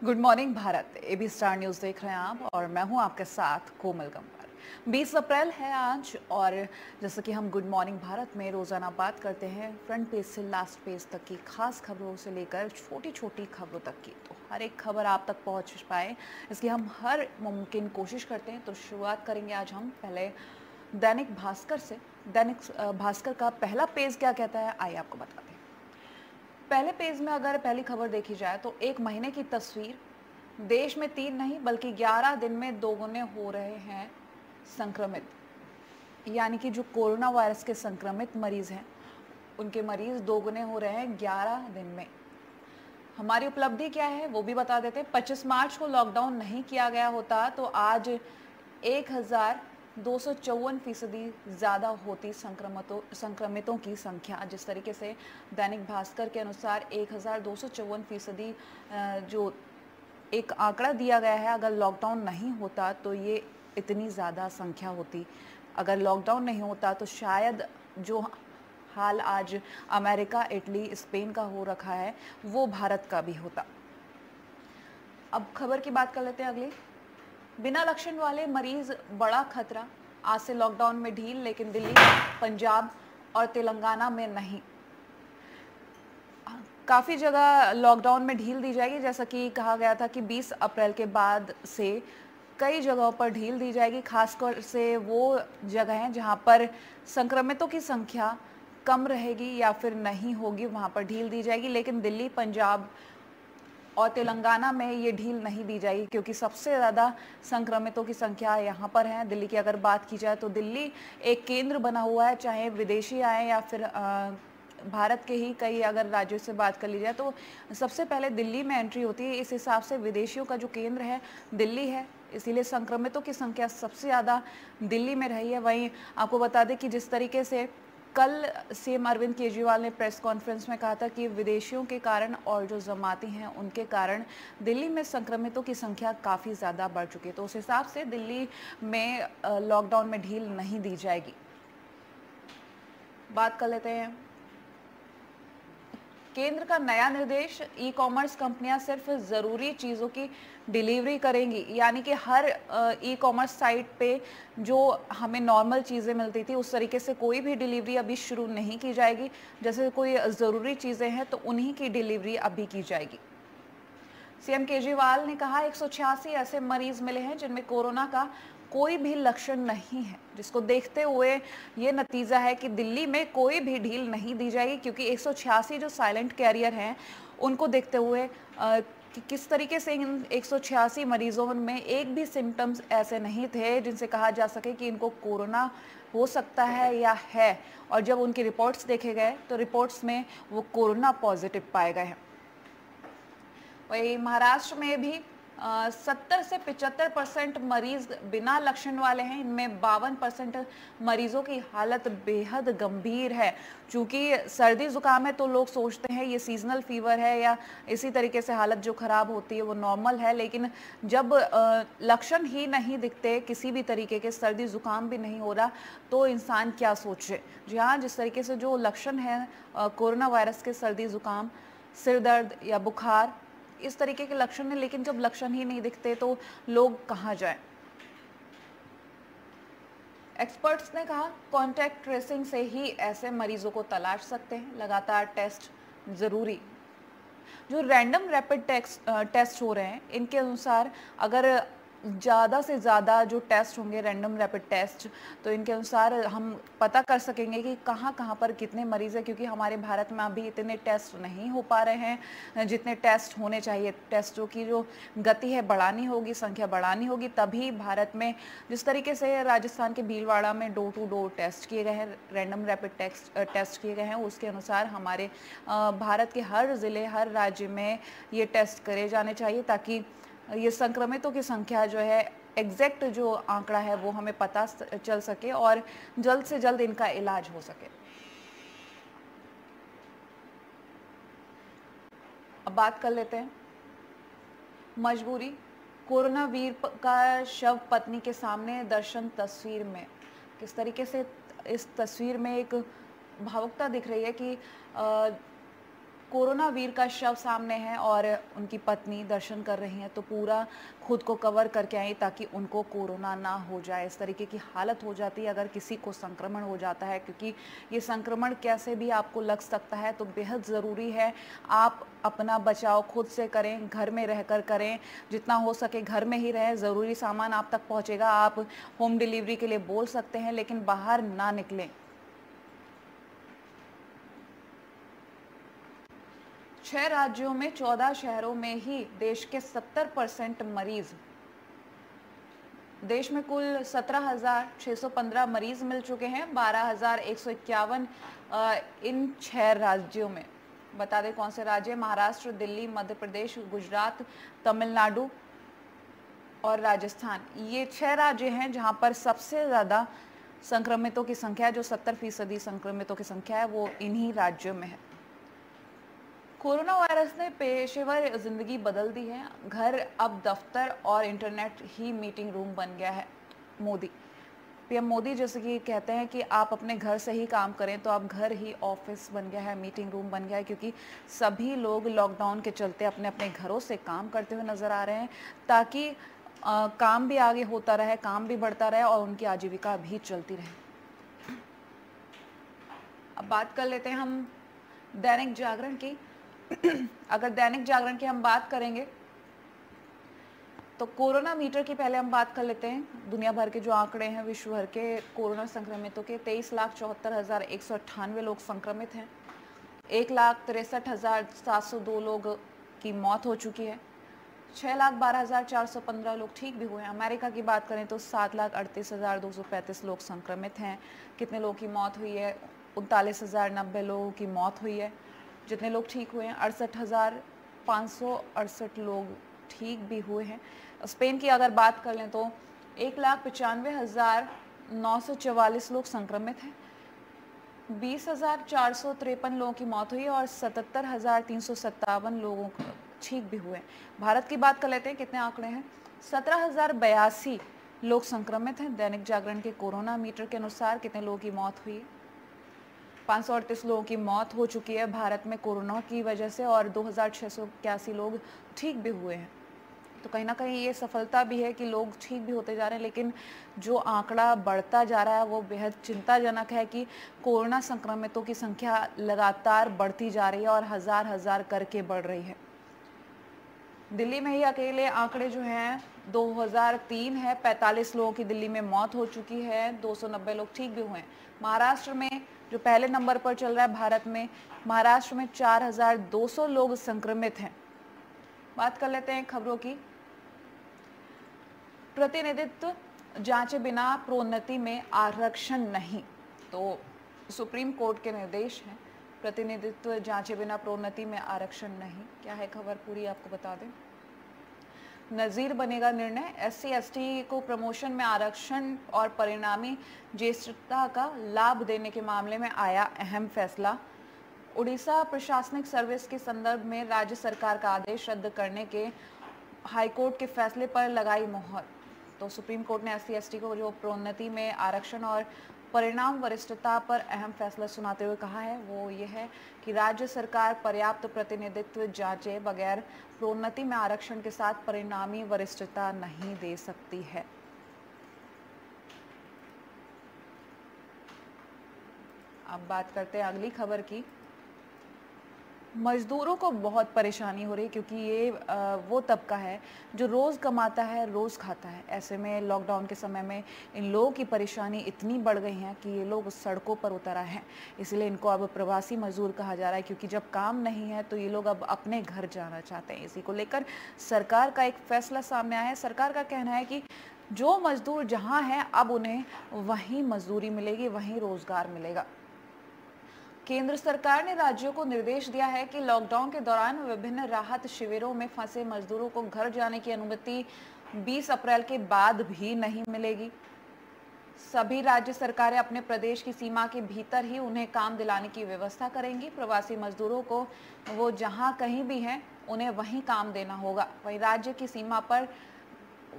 Good morning Bharat. AB Star News देख रहे हैं आप और मैं हूं आपके साथ कोमल गंभीर। 20 अप्रैल है आज और जैसे कि हम गुड मॉर्निंग भारत में रोज़ाना बात करते हैं फ्रंट पेज से लास्ट पेज तक की खास खबरों से लेकर छोटी छोटी खबरों तक की, तो हर एक खबर आप तक पहुंच पाए इसकी हम हर मुमकिन कोशिश करते हैं। तो शुरुआत करेंगे आज हम पहले दैनिक भास्कर से। दैनिक भास्कर का पहला पेज क्या कहता है आइए आपको बताते हैं। पहले पेज में अगर पहली खबर देखी जाए तो एक महीने की तस्वीर, देश में 3 नहीं बल्कि 11 दिन में दोगुने हो रहे हैं संक्रमित, यानी कि जो कोरोना वायरस के संक्रमित मरीज हैं उनके मरीज दोगुने हो रहे हैं 11 दिन में। हमारी उपलब्धि क्या है वो भी बता देते हैं। 25 मार्च को लॉकडाउन नहीं किया गया होता तो आज 1254% ज़्यादा होती संक्रमितों की संख्या। जिस तरीके से दैनिक भास्कर के अनुसार 1254% जो एक आंकड़ा दिया गया है, अगर लॉकडाउन नहीं होता तो ये इतनी ज़्यादा संख्या होती। अगर लॉकडाउन नहीं होता तो शायद जो हाल आज अमेरिका, इटली, स्पेन का हो रखा है वो भारत का भी होता। अब खबर की बात कर लेते हैं अगली। बिना लक्षण वाले मरीज बड़ा खतरा, आज से लॉकडाउन में ढील, लेकिन दिल्ली, पंजाब और तेलंगाना में नहीं। काफ़ी जगह लॉकडाउन में ढील दी जाएगी, जैसा कि कहा गया था कि 20 अप्रैल के बाद से कई जगहों पर ढील दी जाएगी। खासकर से वो जगह हैं जहां पर संक्रमितों की संख्या कम रहेगी या फिर नहीं होगी, वहां पर ढील दी जाएगी। लेकिन दिल्ली, पंजाब और तेलंगाना में ये ढील नहीं दी जाएगी क्योंकि सबसे ज़्यादा संक्रमितों की संख्या यहाँ पर है। दिल्ली की अगर बात की जाए तो दिल्ली एक केंद्र बना हुआ है, चाहे विदेशी आए या फिर भारत के ही कई अगर राज्यों से बात कर ली जाए तो सबसे पहले दिल्ली में एंट्री होती है। इस हिसाब से विदेशियों का जो केंद्र है दिल्ली है, इसीलिए संक्रमितों की संख्या सबसे ज़्यादा दिल्ली में रही है। वहीं आपको बता दें कि जिस तरीके से कल सीएम अरविंद केजरीवाल ने प्रेस कॉन्फ्रेंस में कहा था कि विदेशियों के कारण और जो जमाती हैं उनके कारण दिल्ली में संक्रमितों की संख्या काफ़ी ज़्यादा बढ़ चुकी है, तो उस हिसाब से दिल्ली में लॉकडाउन में ढील नहीं दी जाएगी। बात कर लेते हैं केंद्र का नया निर्देश। ई कॉमर्स कंपनियां सिर्फ ज़रूरी चीज़ों की डिलीवरी करेंगी, यानी कि हर ई कॉमर्स साइट पे जो हमें नॉर्मल चीज़ें मिलती थी उस तरीके से कोई भी डिलीवरी अभी शुरू नहीं की जाएगी। जैसे कोई ज़रूरी चीज़ें हैं तो उन्हीं की डिलीवरी अभी की जाएगी। सीएम केजरीवाल ने कहा 186 ऐसे मरीज मिले हैं जिनमें कोरोना का कोई भी लक्षण नहीं है, जिसको देखते हुए ये नतीजा है कि दिल्ली में कोई भी ढील नहीं दी जाएगी क्योंकि 186 जो साइलेंट कैरियर हैं उनको देखते हुए कि किस तरीके से इन 186 मरीजों में एक भी सिम्टम्स ऐसे नहीं थे जिनसे कहा जा सके कि इनको कोरोना हो सकता है या है, और जब उनकी रिपोर्ट्स देखे गए तो रिपोर्ट्स में वो कोरोना पॉजिटिव पाए गए हैं। वही महाराष्ट्र में भी 70 से 75% मरीज बिना लक्षण वाले हैं। इनमें 52% मरीजों की हालत बेहद गंभीर है। चूंकि सर्दी जुकाम है तो लोग सोचते हैं ये सीजनल फीवर है या इसी तरीके से हालत जो खराब होती है वो नॉर्मल है, लेकिन जब लक्षण ही नहीं दिखते, किसी भी तरीके के सर्दी जुकाम भी नहीं हो रहा, तो इंसान क्या सोचे। जी हाँ, जिस तरीके से जो लक्षण है कोरोना वायरस के, सर्दी जुकाम, सिर दर्द या बुखार, इस तरीके के लक्षण हैं, लेकिन जब लक्षण ही नहीं दिखते तो लोग कहाँ जाएं। एक्सपर्ट्स ने कहा कॉन्टैक्ट ट्रेसिंग से ही ऐसे मरीजों को तलाश सकते हैं, लगातार टेस्ट जरूरी। जो रैंडम रैपिड टेस्ट हो रहे हैं इनके अनुसार अगर ज़्यादा से ज़्यादा जो टेस्ट होंगे रैंडम रैपिड टेस्ट, तो इनके अनुसार हम पता कर सकेंगे कि कहाँ कहाँ पर कितने मरीज़ हैं, क्योंकि हमारे भारत में अभी इतने टेस्ट नहीं हो पा रहे हैं जितने टेस्ट होने चाहिए। टेस्टों की जो गति है बढ़ानी होगी, संख्या बढ़ानी होगी, तभी भारत में जिस तरीके से राजस्थान के भीलवाड़ा में डोर टू डोर टेस्ट किए गए हैं, रैंडम रैपिड टेस्ट किए गए हैं, उसके अनुसार हमारे भारत के हर ज़िले, हर राज्य में ये टेस्ट करे जाने चाहिए ताकि ये संक्रमितों की संख्या जो है, एग्जैक्ट जो आंकड़ा है वो हमें पता चल सके और जल्द से जल्द इनका इलाज हो सके। अब बात कर लेते हैं मजबूरी। कोरोना वीर का शव पत्नी के सामने, दर्शन तस्वीर में। किस तरीके से इस तस्वीर में एक भावुकता दिख रही है कि कोरोना वीर का शव सामने है और उनकी पत्नी दर्शन कर रही हैं, तो पूरा खुद को कवर करके आई ताकि उनको कोरोना ना हो जाए। इस तरीके की हालत हो जाती है अगर किसी को संक्रमण हो जाता है, क्योंकि ये संक्रमण कैसे भी आपको लग सकता है। तो बेहद ज़रूरी है आप अपना बचाव खुद से करें, घर में रहकर करें, जितना हो सके घर में ही रहें। ज़रूरी सामान आप तक पहुंचेगा, आप होम डिलीवरी के लिए बोल सकते हैं, लेकिन बाहर ना निकलें। 6 राज्यों में 14 शहरों में ही देश के 70% मरीज, देश में कुल 17,615 मरीज मिल चुके हैं, 12,151 इन 6 राज्यों में। बता दें कौन से राज्य? महाराष्ट्र, दिल्ली, मध्य प्रदेश, गुजरात, तमिलनाडु और राजस्थान। ये 6 राज्य हैं जहां पर सबसे ज़्यादा संक्रमितों की संख्या है, जो 70% संक्रमितों की संख्या है वो इन्हीं राज्यों में है। कोरोना वायरस ने पेशेवर जिंदगी बदल दी है। घर अब दफ्तर और इंटरनेट ही मीटिंग रूम बन गया है। मोदी, पीएम मोदी जैसे कि कहते हैं कि आप अपने घर से ही काम करें, तो अब घर ही ऑफिस बन गया है, मीटिंग रूम बन गया है, क्योंकि सभी लोग लॉकडाउन के चलते अपने अपने घरों से काम करते हुए नजर आ रहे हैं, ताकि काम भी आगे होता रहे, काम भी बढ़ता रहे और उनकी आजीविका भी चलती रहे। अब बात कर लेते हैं हम दैनिक जागरण की। अगर दैनिक जागरण की हम बात करेंगे तो कोरोना मीटर की पहले हम बात कर लेते हैं। दुनिया भर के जो आंकड़े हैं, विश्व भर के कोरोना संक्रमितों के 23,74,198 लोग संक्रमित हैं। 1,63,702 लोग की मौत हो चुकी है। 6,12,415 लोग ठीक भी हुए हैं। अमेरिका की बात करें तो 7,38,235 लोग संक्रमित हैं। कितने लोगों की मौत हुई है? 39,090 लोगों की मौत हुई है। जितने लोग ठीक हुए हैं, 68,568 लोग ठीक भी हुए हैं। स्पेन की अगर बात कर लें तो 1,95,944 लोग संक्रमित हैं। 20,453 लोगों की मौत हुई और 77,357 लोगों को ठीक भी हुए। भारत की बात कर लेते हैं, कितने आंकड़े हैं? 17,082 लोग संक्रमित हैं। दैनिक जागरण के कोरोना मीटर के अनुसार कितने लोगों की मौत हुई? 538 लोगों की मौत हो चुकी है भारत में कोरोना की वजह से और 2,681 लोग ठीक भी हुए हैं। तो कहीं ना कहीं ये सफलता भी है कि लोग ठीक भी होते जा रहे हैं, लेकिन जो आंकड़ा बढ़ता जा रहा है वो बेहद चिंताजनक है कि कोरोना संक्रमितों की संख्या लगातार बढ़ती जा रही है और हजार हजार करके बढ़ रही है। दिल्ली में ही अकेले आंकड़े जो हैं 2003 है, 45 लोगों की दिल्ली में मौत हो चुकी है, 290 लोग ठीक भी हुए हैं। महाराष्ट्र में जो पहले नंबर पर चल रहा है भारत में, महाराष्ट्र में 4,200 लोग संक्रमित हैं। बात कर लेते हैं खबरों की। प्रतिनिधित्व जांचे बिना प्रोन्नति में आरक्षण नहीं, तो सुप्रीम कोर्ट के निर्देश हैं। प्रतिनिधित्व जांचे बिना प्रोन्नति में आरक्षण नहीं। क्या है खबर पूरी आपको बता दें। नज़ीर बनेगा निर्णय। SC/ST को प्रमोशन में आरक्षण और परिणामी ज्येष्ठता का लाभ देने के मामले में आया अहम फैसला। उड़ीसा प्रशासनिक सर्विस के संदर्भ में राज्य सरकार का आदेश रद्द करने के हाईकोर्ट के फैसले पर लगाई मोहर। तो सुप्रीम कोर्ट ने SC/ST को जो प्रोन्नति में आरक्षण और परिणाम वरिष्ठता पर अहम फैसला सुनाते हुए कहा है वो ये है कि राज्य सरकार पर्याप्त प्रतिनिधित्व जांचे बगैर प्रोन्नति में आरक्षण के साथ परिणामी वरिष्ठता नहीं दे सकती है। अब बात करते हैं अगली खबर की। मजदूरों को बहुत परेशानी हो रही है, क्योंकि ये वो तबका है जो रोज़ कमाता है, रोज़ खाता है। ऐसे में लॉकडाउन के समय में इन लोगों की परेशानी इतनी बढ़ गई है कि ये लोग सड़कों पर उतर आए हैं। इसलिए इनको अब प्रवासी मजदूर कहा जा रहा है, क्योंकि जब काम नहीं है तो ये लोग अब अपने घर जाना चाहते हैं। इसी को लेकर सरकार का एक फैसला सामने आया है। सरकार का कहना है कि जो मजदूर जहाँ हैं अब उन्हें वहीं मजदूरी मिलेगी, वहीं रोज़गार मिलेगा। केंद्र सरकार ने राज्यों को निर्देश दिया है कि लॉकडाउन के दौरान विभिन्न राहत शिविरों में फंसे मजदूरों को घर जाने की अनुमति 20 अप्रैल के बाद भी नहीं मिलेगी। सभी राज्य सरकारें अपने प्रदेश की सीमा के भीतर ही उन्हें काम दिलाने की व्यवस्था करेंगी। प्रवासी मजदूरों को वो जहां कहीं भी हैं उन्हें वहीं काम देना होगा। वहीं राज्य की सीमा पर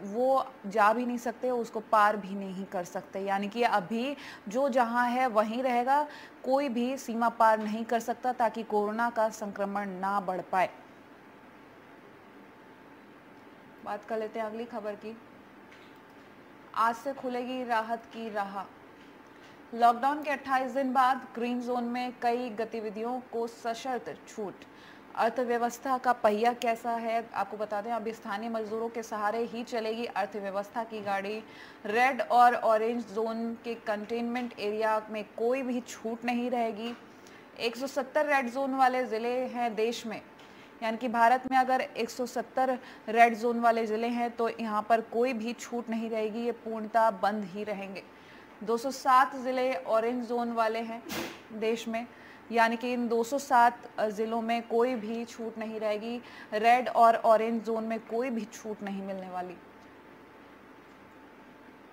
वो जा भी नहीं सकते, उसको पार भी नहीं कर सकते। यानी कि अभी जो जहाँ है वहीं रहेगा, कोई भी सीमा पार नहीं कर सकता ताकि कोरोना का संक्रमण ना बढ़ पाए। बात कर लेते हैं अगली खबर की। आज से खुलेगी राहत की राह। लॉकडाउन के 28 दिन बाद ग्रीन जोन में कई गतिविधियों को सशर्त छूट। अर्थव्यवस्था का पहिया कैसा है आपको बता दें, अभी स्थानीय मजदूरों के सहारे ही चलेगी अर्थव्यवस्था की गाड़ी। रेड और ऑरेंज जोन के कंटेनमेंट एरिया में कोई भी छूट नहीं रहेगी। 170 रेड जोन वाले ज़िले हैं देश में, यानी कि भारत में अगर 170 रेड जोन वाले ज़िले हैं तो यहाँ पर कोई भी छूट नहीं रहेगी, ये पूर्णतः बंद ही रहेंगे। 207 ज़िले ऑरेंज जोन वाले हैं देश में, यानी कि इन 207 ज़िलों में कोई भी छूट नहीं रहेगी। रेड और ऑरेंज जोन में कोई भी छूट नहीं मिलने वाली।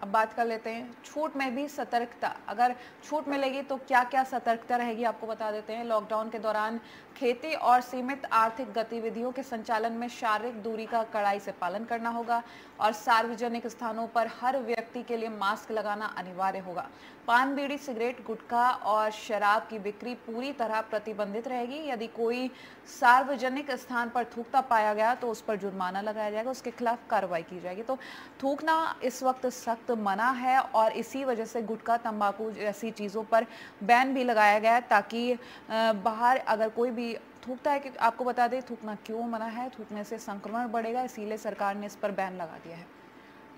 अब बात कर लेते हैं छूट में भी सतर्कता। अगर छूट मिलेगी तो क्या क्या सतर्कता रहेगी आपको बता देते हैं। लॉकडाउन के दौरान खेती और सीमित आर्थिक गतिविधियों के संचालन में शारीरिक दूरी का कड़ाई से पालन करना होगा और सार्वजनिक स्थानों पर हर व्यक्ति के लिए मास्क लगाना अनिवार्य होगा। पान, बीड़ी, सिगरेट, गुटखा और शराब की बिक्री पूरी तरह प्रतिबंधित रहेगी। यदि कोई सार्वजनिक स्थान पर थूकता पाया गया तो उस पर जुर्माना लगाया जाएगा, उसके खिलाफ कार्रवाई की जाएगी। तो थूकना इस वक्त सख्त मना है और इसी वजह से गुटखा, तंबाकू जैसी चीज़ों पर बैन भी लगाया गया है ताकि बाहर अगर कोई भी थूकता है, कि आपको बता दें थूकना क्यों मना है, थूकने से संक्रमण बढ़ेगा, इसीलिए सरकार ने इस पर बैन लगा दिया है।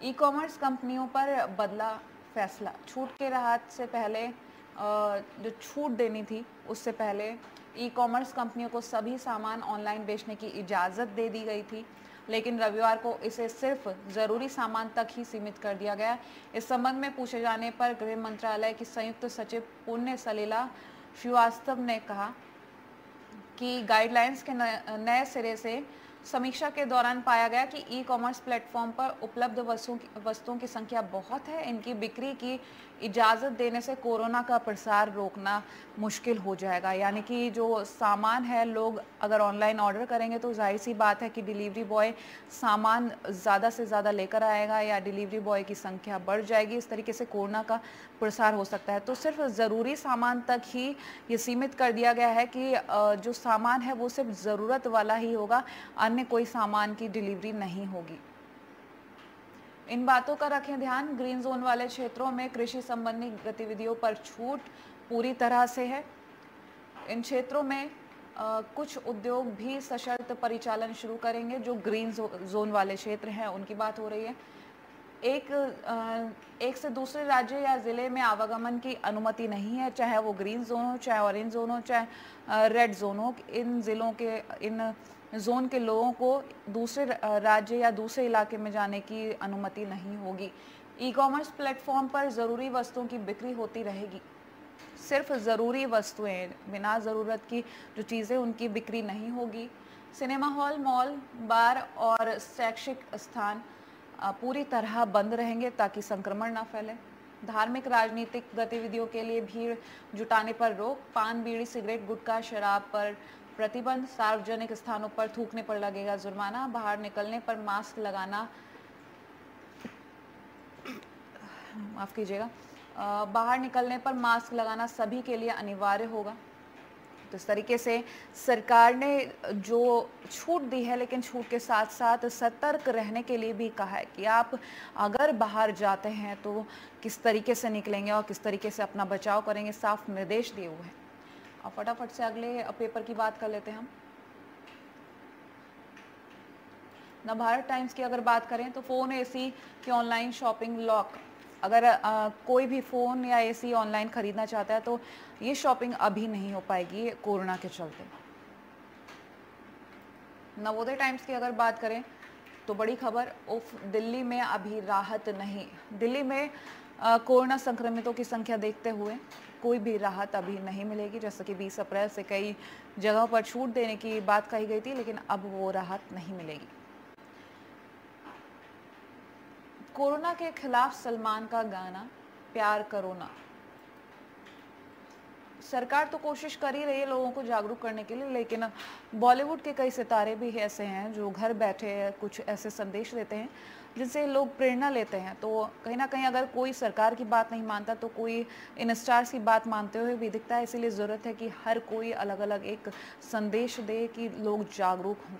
ई कॉमर्स कंपनियों पर बदला फैसला। छूट के राहत से पहले जो छूट देनी थी उससे पहले ई कॉमर्स कंपनियों को सभी सामान ऑनलाइन बेचने की इजाज़त दे दी गई थी, लेकिन रविवार को इसे सिर्फ ज़रूरी सामान तक ही सीमित कर दिया गया। इस संबंध में पूछे जाने पर गृह मंत्रालय की संयुक्त सचिव पुण्य सलीला श्रीवास्तव ने कहा कि गाइडलाइंस के नए सिरे से समीक्षा के दौरान पाया गया कि ई कॉमर्स प्लेटफॉर्म पर उपलब्ध वस्तुओं की संख्या बहुत है। इनकी बिक्री की इजाज़त देने से कोरोना का प्रसार रोकना मुश्किल हो जाएगा। यानी कि जो सामान है, लोग अगर ऑनलाइन ऑर्डर करेंगे तो जाहिर सी बात है कि डिलीवरी बॉय सामान ज़्यादा से ज़्यादा लेकर आएगा या डिलीवरी बॉय की संख्या बढ़ जाएगी। इस तरीके से कोरोना का प्रसार हो सकता है। तो सिर्फ ज़रूरी सामान तक ही ये सीमित कर दिया गया है कि जो सामान है वो सिर्फ ज़रूरत वाला ही होगा, अन्य कोई सामान की डिलीवरी नहीं होगी। इन बातों का रखें ध्यान। ग्रीन जोन वाले क्षेत्रों में कृषि संबंधी गतिविधियों पर छूट पूरी तरह से है। इन क्षेत्रों में कुछ उद्योग भी सशर्त परिचालन शुरू करेंगे। जो ग्रीन जोन वाले क्षेत्र हैं उनकी बात हो रही है। एक से दूसरे राज्य या ज़िले में आवागमन की अनुमति नहीं है, चाहे वो ग्रीन जोन हो, चाहे ऑरेंज जोन हो, चाहे रेड जोन हो। इन ज़िलों के, इन जोन के लोगों को दूसरे राज्य या दूसरे इलाके में जाने की अनुमति नहीं होगी। ई कॉमर्स प्लेटफॉर्म पर ज़रूरी वस्तुओं की बिक्री होती रहेगी। सिर्फ ज़रूरी वस्तुएं, बिना ज़रूरत की जो चीज़ें, उनकी बिक्री नहीं होगी। सिनेमा हॉल, मॉल, बार और शैक्षिक स्थान पूरी तरह बंद रहेंगे ताकि संक्रमण ना फैले। धार्मिक, राजनीतिक गतिविधियों के लिए भीड़ जुटाने पर रोक। पान, बीड़ी, सिगरेट, गुटखा, शराब पर प्रतिबंध। सार्वजनिक स्थानों पर थूकने पर लगेगा जुर्माना। बाहर निकलने पर मास्क लगाना, माफ़ कीजिएगा, बाहर निकलने पर मास्क लगाना सभी के लिए अनिवार्य होगा। तो इस तरीके से सरकार ने जो छूट दी है, लेकिन छूट के साथ साथ सतर्क रहने के लिए भी कहा है कि आप अगर बाहर जाते हैं तो किस तरीके से निकलेंगे और किस तरीके से अपना बचाव करेंगे, साफ निर्देश दिए हुए हैं। अब फटाफट से अगले पेपर की बात कर लेते हैं हम। नवभारत टाइम्स की अगर बात करें तो फ़ोन, एसी की ऑनलाइन शॉपिंग लॉक। अगर कोई भी फ़ोन या एसी ऑनलाइन ख़रीदना चाहता है तो ये शॉपिंग अभी नहीं हो पाएगी कोरोना के चलते। नवोदय टाइम्स की अगर बात करें तो बड़ी खबर, उफ, दिल्ली में अभी राहत नहीं। दिल्ली में कोरोना संक्रमितों की संख्या देखते हुए कोई भी राहत अभी नहीं मिलेगी। जैसे कि 20 अप्रैल से कई जगहों पर छूट देने की बात कही गई थी, लेकिन अब वो राहत नहीं मिलेगी। कोरोना के खिलाफ सलमान का गाना, प्यार करो ना। सरकार तो कोशिश कर ही रही है लोगों को जागरूक करने के लिए, लेकिन बॉलीवुड के कई सितारे भी ऐसे हैं जो घर बैठे कुछ ऐसे संदेश देते हैं जिनसे लोग प्रेरणा लेते हैं। तो कहीं ना कहीं अगर कोई सरकार की बात नहीं मानता तो कोई इन स्टार्स की बात मानते हुए भी दिखता है। इसीलिए ज़रूरत है कि हर कोई अलग अलग एक संदेश दे कि लोग जागरूक हों।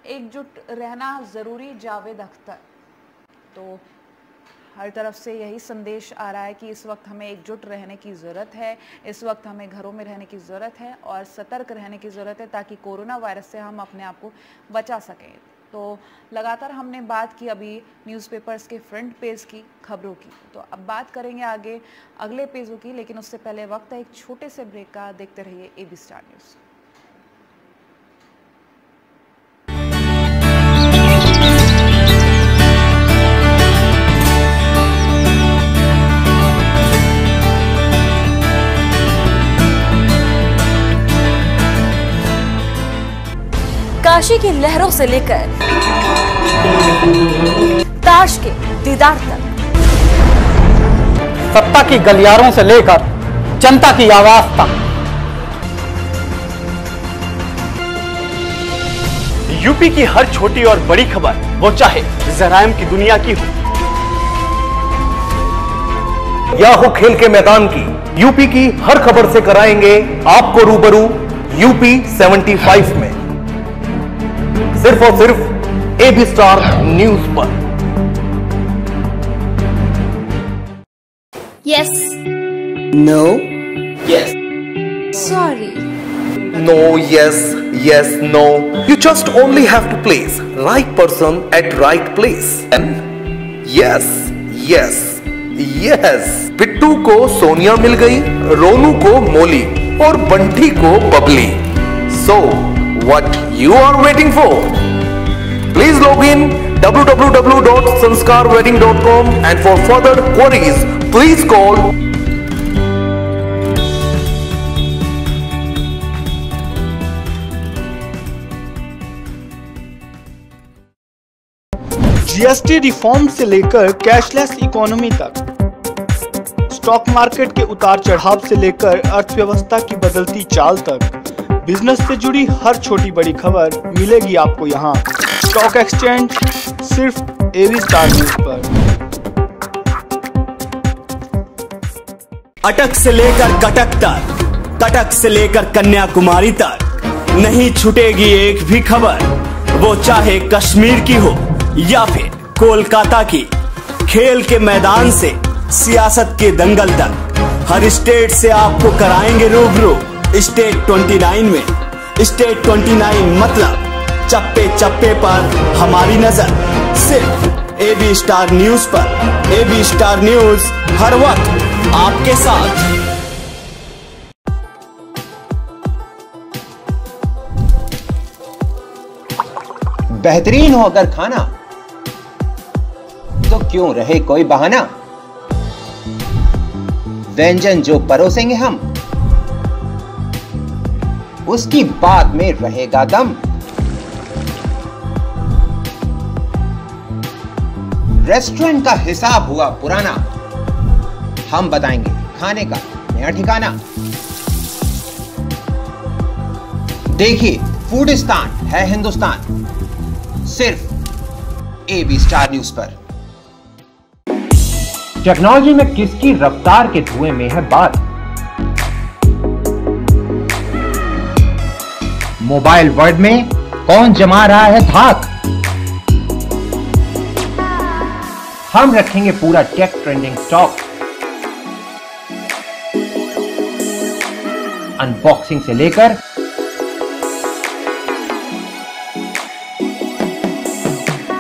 एकजुट रहना ज़रूरी, जावेद अख्तर। तो हर तरफ से यही संदेश आ रहा है कि इस वक्त हमें एकजुट रहने की ज़रूरत है, इस वक्त हमें घरों में रहने की ज़रूरत है और सतर्क रहने की ज़रूरत है ताकि कोरोना वायरस से हम अपने आप को बचा सकें। तो लगातार हमने बात की अभी न्यूज़पेपर्स के फ्रंट पेज की खबरों की, तो अब बात करेंगे आगे अगले पेजों की, लेकिन उससे पहले वक्त है एक छोटे से ब्रेक का। देखते रहिए AB स्टार न्यूज़। काशी की लहरों से लेकर ताश के दीदार तक, सत्ता की गलियारों से लेकर जनता की आवाज तक, यूपी की हर छोटी और बड़ी खबर, वो चाहे जराइम की दुनिया की हो या हो खेल के मैदान की, यूपी की हर खबर से कराएंगे आपको रूबरू यूपी 75 में, सिर्फ और सिर्फ AB स्टार न्यूज पर। Yes, no, yes, sorry, no, yes, yes, no. You just only have to place right person at right place. And yes, yes, yes. Bittu को सोनिया मिल गई, रोनू को मोली और बंटी को Babli. So what you are waiting for? Please log in www.sanskarwedding.com and for further queries please call GST reform से लेकर cashless economy तक, stock market के उतार चढ़ाव से लेकर अर्थव्यवस्था की बदलती चाल तक, बिजनेस से जुड़ी हर छोटी बड़ी खबर मिलेगी आपको यहाँ स्टॉक एक्सचेंज, सिर्फ AB स्टार न्यूज पर। अटक से लेकर कटक तक, कटक से लेकर कन्याकुमारी तक, नहीं छूटेगी एक भी खबर, वो चाहे कश्मीर की हो या फिर कोलकाता की। खेल के मैदान से सियासत के दंगल तक, हर स्टेट से आपको कराएंगे रूबरू स्टेट 29 में। स्टेट 29 मतलब चप्पे चप्पे पर हमारी नजर, सिर्फ AB स्टार न्यूज पर। AB स्टार न्यूज हर वक्त आपके साथ। बेहतरीन हो अगर खाना तो क्यों रहे कोई बहाना, व्यंजन जो परोसेंगे हम उसकी बात में रहेगा दम। रेस्टोरेंट का हिसाब हुआ पुराना, हम बताएंगे खाने का नया ठिकाना। देखिए फूडिस्तान है हिंदुस्तान, सिर्फ AB स्टार न्यूज पर। टेक्नोलॉजी में किसकी रफ्तार के धुएं में है बात, मोबाइल वर्ल्ड में कौन जमा रहा है धाक। हम रखेंगे पूरा टेक ट्रेंडिंग स्टॉक, अनबॉक्सिंग से लेकर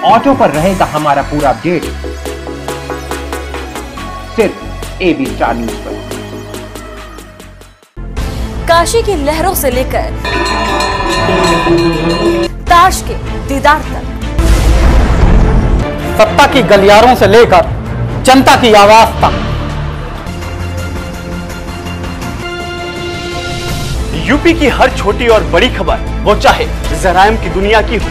ऑटो पर रहेगा हमारा पूरा अपडेट, सिर्फ AB स्टार न्यूज पर। काशी की लहरों से लेकर ताश के दीदार तक, सत्ता की गलियारों से लेकर जनता की आवाज तक, यूपी की हर छोटी और बड़ी खबर, वो चाहे जराइम की दुनिया की हो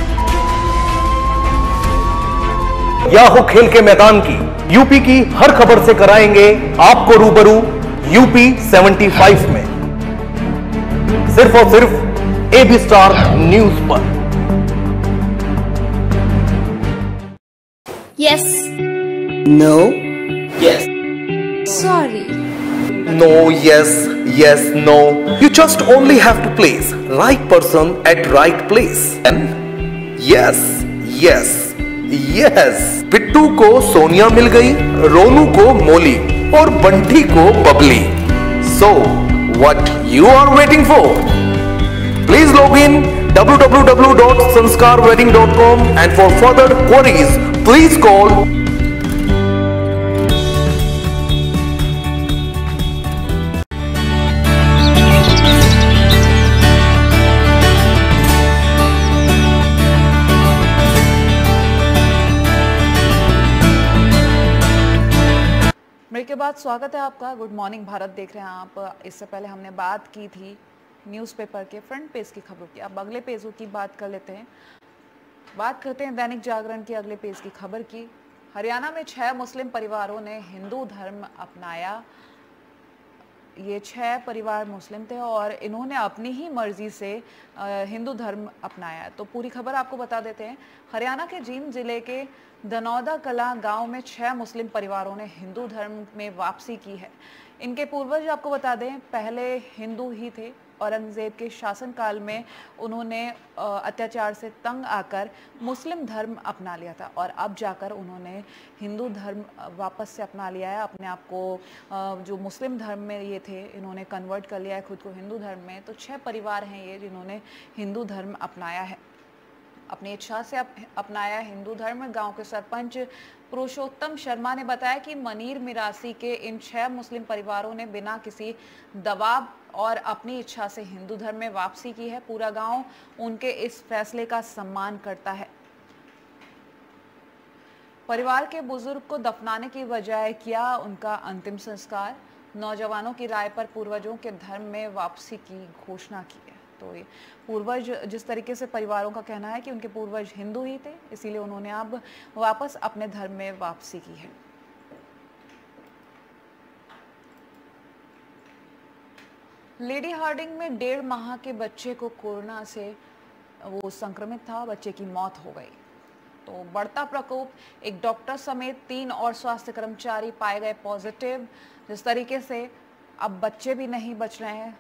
या हो खेल के मैदान की, यूपी की हर खबर से कराएंगे आपको रूबरू यूपी 75 में, सिर्फ और सिर्फ एबी स्टार न्यूज पर। Yes, no, yes, sorry, No, yes, yes, no. You just only have to place right person at right place. And yes, yes, yes. Bittu को सोनिया मिल गई, रोनू को मोली और बंटी को Babli. So, what you are waiting for? Please log in www.sanskarwedding.com and for further queries, please call के बाद स्वागत है आपका। गुड मॉर्निंग भारत देख रहे हैं आप। इससे पहले हमने बात की थी न्यूज़पेपर के फ्रंट पेज की खबरों की। अब अगले पेजों की बात कर लेते हैं। बात करते हैं दैनिक जागरण के अगले पेज की खबर की। हरियाणा में 6 मुस्लिम परिवारों ने हिंदू धर्म अपनाया। ये 6 परिवार मुस्लिम थे और इन्होंने अपनी ही मर्जी से हिंदू धर्म अपनाया। तो पूरी खबर आपको बता देते हैं। हरियाणा के जींद जिले के दनौदा कला गांव में 6 मुस्लिम परिवारों ने हिंदू धर्म में वापसी की है। इनके पूर्वज आपको बता दें पहले हिंदू ही थे। औरंगजेब के शासनकाल में उन्होंने अत्याचार से तंग आकर मुस्लिम धर्म अपना लिया था और अब जाकर उन्होंने हिंदू धर्म वापस से अपना लिया है। अपने आप को जो मुस्लिम धर्म में ये थे इन्होंने कन्वर्ट कर लिया है खुद को हिंदू धर्म में। तो 6 परिवार हैं ये जिन्होंने हिंदू धर्म अपनाया है, अपनी इच्छा से अपनाया हिंदू धर्म। गांव के सरपंच पुरुषोत्तम शर्मा ने बताया कि मनीर मिरासी के इन 6 मुस्लिम परिवारों ने बिना किसी दबाव और अपनी इच्छा से हिंदू धर्म में वापसी की है। पूरा गांव उनके इस फैसले का सम्मान करता है। परिवार के बुजुर्ग को दफनाने की बजाय किया उनका अंतिम संस्कार। नौजवानों की राय पर पूर्वजों के धर्म में वापसी की घोषणा की है। तो ये पूर्वज जिस तरीके से परिवारों का कहना है कि उनके पूर्वज हिंदू ही थे, इसीलिए उन्होंने अब वापस अपने धर्म में वापसी की है। लेडी हार्डिंग में 1.5 माह के बच्चे को कोरोना से वो संक्रमित था, बच्चे की मौत हो गई। तो बढ़ता प्रकोप, एक डॉक्टर समेत 3 और स्वास्थ्य कर्मचारी पाए गए पॉजिटिव। जिस तरीके से अब बच्चे भी नहीं बच रहे हैं,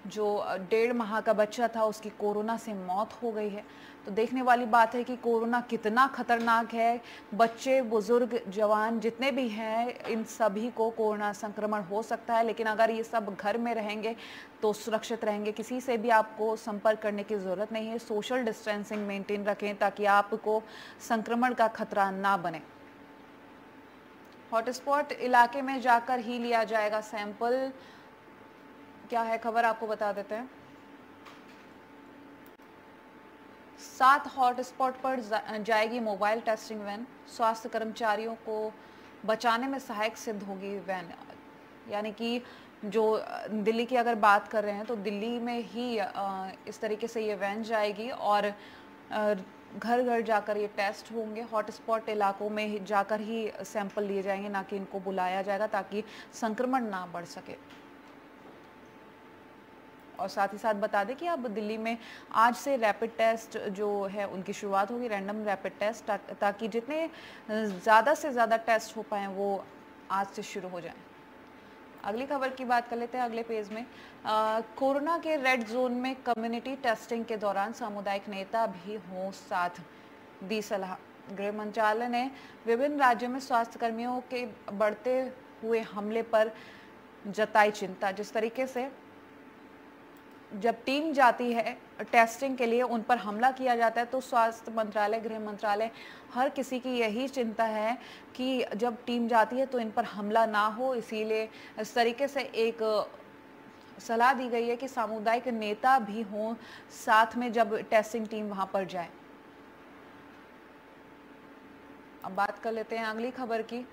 जो 1.5 माह का बच्चा था उसकी कोरोना से मौत हो गई है। तो देखने वाली बात है कि कोरोना कितना खतरनाक है। बच्चे, बुजुर्ग, जवान जितने भी हैं इन सभी को कोरोना संक्रमण हो सकता है, लेकिन अगर ये सब घर में रहेंगे तो सुरक्षित रहेंगे। किसी से भी आपको संपर्क करने की ज़रूरत नहीं है। सोशल डिस्टेंसिंग मेंटेन रखें ताकि आपको संक्रमण का खतरा ना बने। हॉटस्पॉट इलाके में जाकर ही लिया जाएगा सैंपल। क्या है खबर आपको बता देते हैं। 7 हॉटस्पॉट पर जाएगी मोबाइल टेस्टिंग वैन। स्वास्थ्य कर्मचारियों को बचाने में सहायक सिद्ध होगी वैन। यानी कि जो दिल्ली की अगर बात कर रहे हैं तो दिल्ली में ही इस तरीके से ये वैन जाएगी और घर घर जाकर ये टेस्ट होंगे। हॉटस्पॉट इलाकों में जाकर ही सैंपल लिए जाएंगे, ना कि इनको बुलाया जाएगा ताकि संक्रमण ना बढ़ सके। और साथ ही साथ बता दें कि अब दिल्ली में आज से रैपिड टेस्ट जो है उनकी शुरुआत होगी, रैंडम रैपिड टेस्ट, ताकि जितने ज़्यादा से ज़्यादा टेस्ट हो पाएँ वो आज से शुरू हो जाएं। अगली खबर की बात कर लेते हैं अगले पेज में। कोरोना के रेड जोन में कम्युनिटी टेस्टिंग के दौरान सामुदायिक नेता भी हों साथ, दी सलाह। गृह मंत्रालय ने विभिन्न राज्यों में स्वास्थ्य कर्मियों के बढ़ते हुए हमले पर जताई चिंता। जिस तरीके से जब टीम जाती है टेस्टिंग के लिए, उन पर हमला किया जाता है, तो स्वास्थ्य मंत्रालय, गृह मंत्रालय, हर किसी की यही चिंता है कि जब टीम जाती है तो इन पर हमला ना हो। इसीलिए इस तरीके से एक सलाह दी गई है कि सामुदायिक नेता भी हों साथ में जब टेस्टिंग टीम वहां पर जाए। अब बात कर लेते हैं अगली खबर की।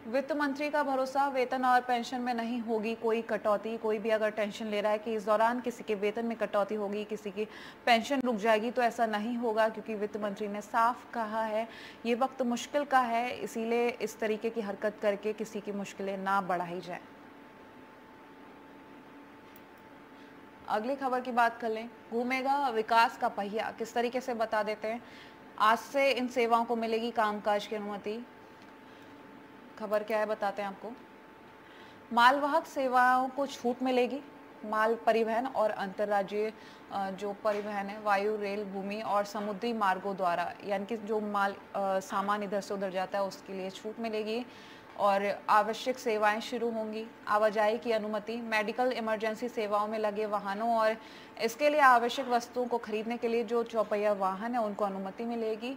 वित्त मंत्री का भरोसा, वेतन और पेंशन में नहीं होगी कोई कटौती। कोई भी अगर टेंशन ले रहा है कि इस दौरान किसी के वेतन में कटौती होगी, किसी की पेंशन रुक जाएगी, तो ऐसा नहीं होगा, क्योंकि वित्त मंत्री ने साफ कहा है ये वक्त मुश्किल का है, इसीलिए इस तरीके की हरकत करके किसी की मुश्किलें ना बढ़ाई जाए। अगली खबर की बात कर लें, घूमेगा विकास का पहिया, किस तरीके से बता देते हैं। आज से इन सेवाओं को मिलेगी कामकाज की अनुमति। खबर क्या है बताते हैं आपको। मालवाहक सेवाओं को छूट मिलेगी। माल परिवहन और अंतर्राज्यीय जो परिवहन है, वायु, रेल, भूमि और समुद्री मार्गों द्वारा, यानी कि जो माल सामान इधर से उधर जाता है उसके लिए छूट मिलेगी और आवश्यक सेवाएं शुरू होंगी। आवाजाही की अनुमति, मेडिकल इमरजेंसी सेवाओं में लगे वाहनों और इसके लिए आवश्यक वस्तुओं को खरीदने के लिए जो चौपहिया वाहन है उनको अनुमति मिलेगी।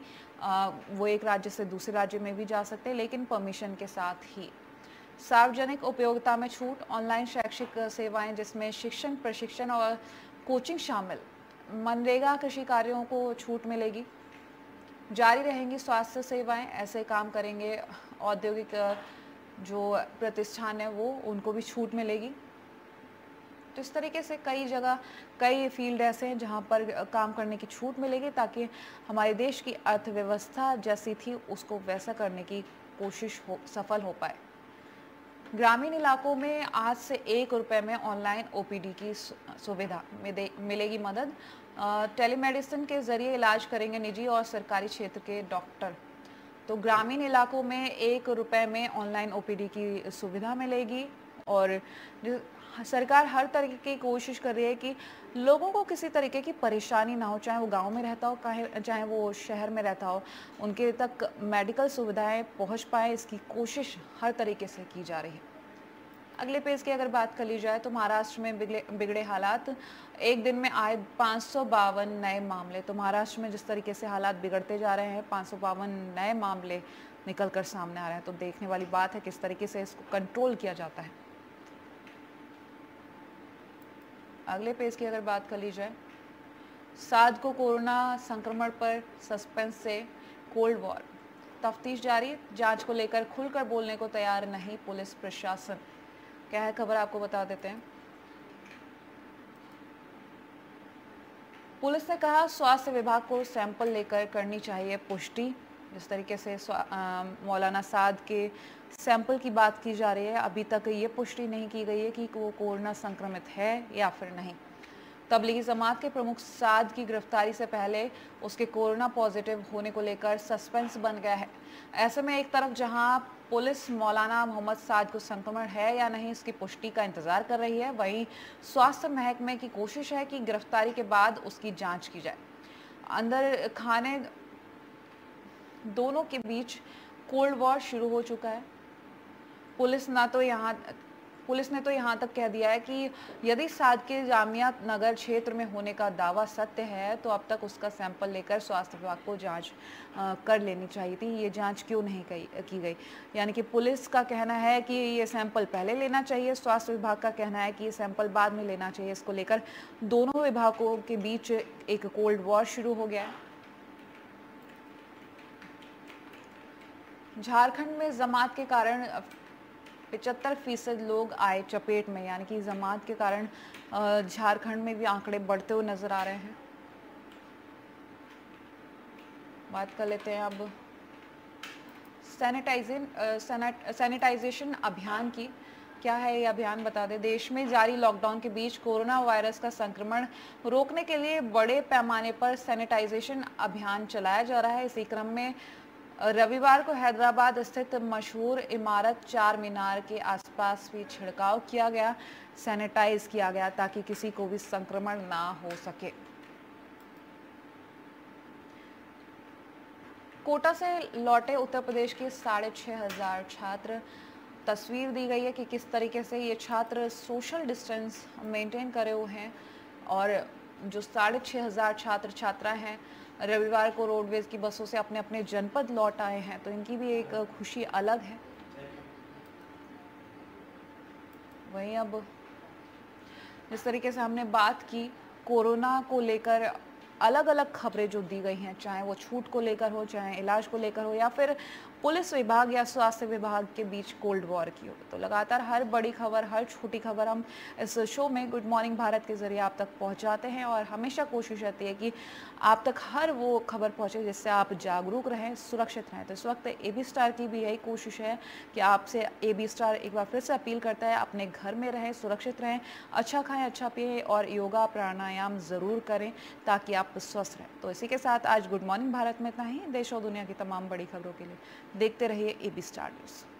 वो एक राज्य से दूसरे राज्य में भी जा सकते हैं, लेकिन परमिशन के साथ ही। सार्वजनिक उपयोगिता में छूट, ऑनलाइन शैक्षिक सेवाएं जिसमें शिक्षण, प्रशिक्षण और कोचिंग शामिल। मनरेगा कृषि कार्यों को छूट मिलेगी। जारी रहेंगी स्वास्थ्य सेवाएं, ऐसे काम करेंगे औद्योगिक जो प्रतिष्ठान है वो, उनको भी छूट मिलेगी। तो इस तरीके से कई जगह, कई फील्ड ऐसे हैं जहां पर काम करने की छूट मिलेगी, ताकि हमारे देश की अर्थव्यवस्था जैसी थी उसको वैसा करने की कोशिश सफल हो पाए। ग्रामीण इलाकों में आज से 1 रुपये में ऑनलाइन OPD की सुविधा मिलेगी मदद। टेलीमेडिसिन के जरिए इलाज करेंगे निजी और सरकारी क्षेत्र के डॉक्टर। तो ग्रामीण इलाकों में 1 रुपये में ऑनलाइन OPD की सुविधा मिलेगी और सरकार हर तरीके की कोशिश कर रही है कि लोगों को किसी तरीके की परेशानी ना हो, चाहे वो गांव में रहता हो, चाहे वो शहर में रहता हो, उनके तक मेडिकल सुविधाएं पहुंच पाए, इसकी कोशिश हर तरीके से की जा रही है। अगले पेज की अगर बात कर ली जाए तो महाराष्ट्र में बिगड़े हालात, एक दिन में आए 552 नए मामले। तो महाराष्ट्र में जिस तरीके से हालात बिगड़ते जा रहे हैं, 552 नए मामले निकलकर सामने आ रहे हैं, तो देखने वाली बात है किस तरीके से इसको कंट्रोल किया जाता है। अगले पेज की अगर बात कर ली जाए, साध को कोरोना संक्रमण पर सस्पेंस से कोल्ड वॉर, तफ्तीश जारी, जांच को लेकर खुलकर बोलने को तैयार नहीं पुलिस प्रशासन। क्या है खबर आपको बता देते हैं। पुलिस ने कहा स्वास्थ्य विभाग को सैंपल लेकर करनी चाहिए पुष्टि। जिस तरीके से मौलाना साद के सैंपल की बात की जा रही है, अभी तक ये पुष्टि नहीं की गई है कि वो कोरोना संक्रमित है या फिर नहीं। तबलीगी जमात के प्रमुख साद की गिरफ्तारी से पहले उसके कोरोना पॉजिटिव होने को लेकर सस्पेंस बन गया है। ऐसे में एक तरफ जहां पुलिस मौलाना मोहम्मद साद को संक्रमण है या नहीं इसकी पुष्टि का इंतजार कर रही है, वहीं स्वास्थ्य महकमे की कोशिश है कि गिरफ्तारी के बाद उसकी जांच की जाए। अंदर खाने दोनों के बीच कोल्ड वॉर शुरू हो चुका है। पुलिस ने तो यहाँ तक कह दिया है कि यदि साद के जामिया नगर क्षेत्र में होने का दावा सत्य है तो अब तक उसका सैंपल लेकर स्वास्थ्य विभाग को जांच कर लेनी चाहिए थी। ये जांच क्यों नहीं की गई? यानी कि पुलिस का कहना है कि ये सैंपल पहले लेना चाहिए, स्वास्थ्य विभाग का कहना है कि ये सैंपल बाद में लेना चाहिए। इसको लेकर दोनों विभागों के बीच एक कोल्ड वॉर शुरू हो गया है। झारखंड में जमात के कारण 75% लोग आए चपेट में, यानी कि जमात के कारण झारखंड में भी आंकड़े बढ़ते हुए नजर आ रहे हैं। बात कर लेते हैं अब सैनिटाइजेशन अभियान की। क्या है ये अभियान बता दें। देश में जारी लॉकडाउन के बीच कोरोना वायरस का संक्रमण रोकने के लिए बड़े पैमाने पर सैनिटाइजेशन अभियान चलाया जा रहा है। इसी क्रम में रविवार को हैदराबाद स्थित मशहूर इमारत चार मीनार के आसपास भी छिड़काव किया गया, सैनिटाइज किया गया ताकि किसी को भी संक्रमण ना हो सके। कोटा से लौटे उत्तर प्रदेश के 6,500 छात्र, तस्वीर दी गई है कि किस तरीके से ये छात्र सोशल डिस्टेंस मेंटेन करे हुए हैं और जो 6,500 छात्र छात्राएं हैं रविवार को रोडवेज की बसों से अपने अपने जनपद लौट आए हैं, तो इनकी भी एक खुशी अलग है। वहीं अब जिस तरीके से हमने बात की कोरोना को लेकर अलग अलग खबरें जो दी गई हैं, चाहे वो छूट को लेकर हो, चाहे इलाज को लेकर हो, या फिर पुलिस विभाग या स्वास्थ्य विभाग के बीच कोल्ड वॉर की हो, तो लगातार हर बड़ी खबर, हर छोटी खबर हम इस शो में गुड मॉर्निंग भारत के जरिए आप तक पहुंचाते हैं। और हमेशा कोशिश रहती है कि आप तक हर वो खबर पहुंचे जिससे आप जागरूक रहें, सुरक्षित रहें। तो इस वक्त AB स्टार की भी यही कोशिश है कि आपसे AB स्टार एक बार फिर से अपील करता है, अपने घर में रहें, सुरक्षित रहें, अच्छा खाएं, अच्छा पिएं और योगा प्राणायाम ज़रूर करें ताकि आप स्वस्थ रहें। तो इसी के साथ आज गुड मॉर्निंग भारत में इतना ही। देश और दुनिया की तमाम बड़ी खबरों के लिए देखते रहिए AB स्टार न्यूज़।